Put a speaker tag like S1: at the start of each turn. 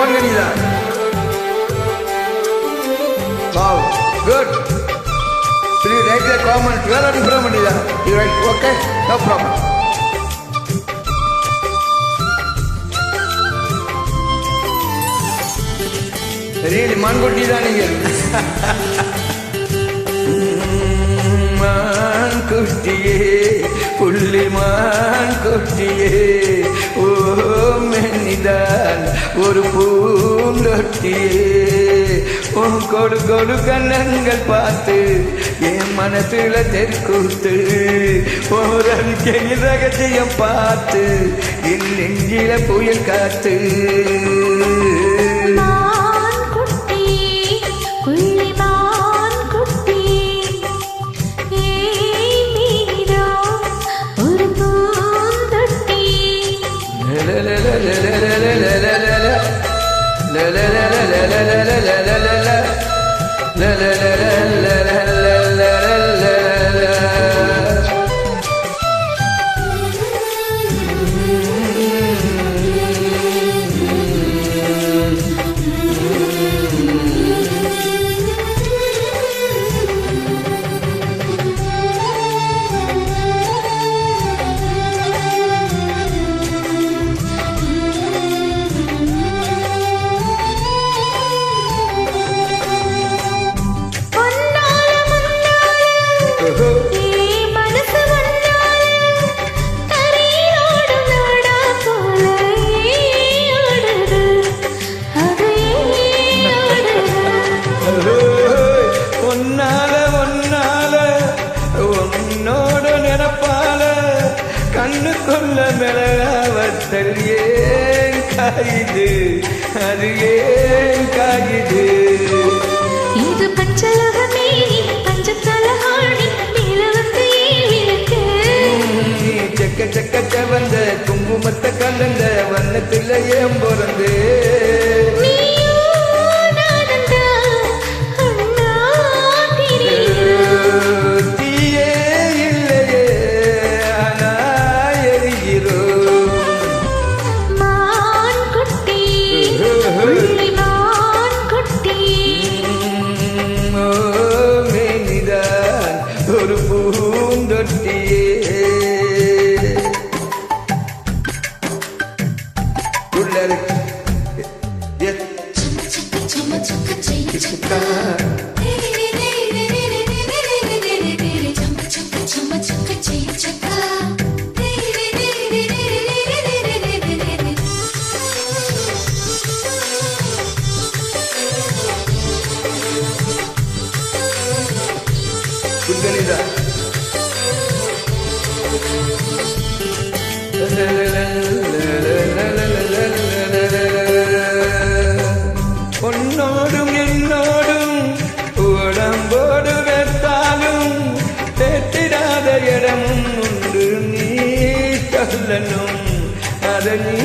S1: on Ganida. Wow, good. Please write the comment. Where are you from, Ganida? You write, okay? No problem. Really, man good design here. Man kustiye, fully man kustiye. Oh, menidan, oru poondotiye. Oh, kodu kodu kannangal paathu, en manasula terkuttu. Oh, ranukku ragasiyam paathu, en nengila puyal kaathu. கண்ணுக்குள்ள மிளகாவத்தல் ஏன் காயுது, அது ஏன் காயுது?
S2: இது பஞ்சலகமே பஞ்சத்தலகாணி நிலவந்து ஏவிலுக்கு.
S1: நீ செக்க செக்க செவந்த குங்குமத்தை கலந்த வண்ணத்துல ஏன் பிறந்து? ஒரு பூந்தொட்டியே Ganida. உன்னோடும் என்னோடும் உடம்போடு வெத்தாலும் தேத்திடாத இடமும் உண்டு, நீ சொல்லணும் அதை நீ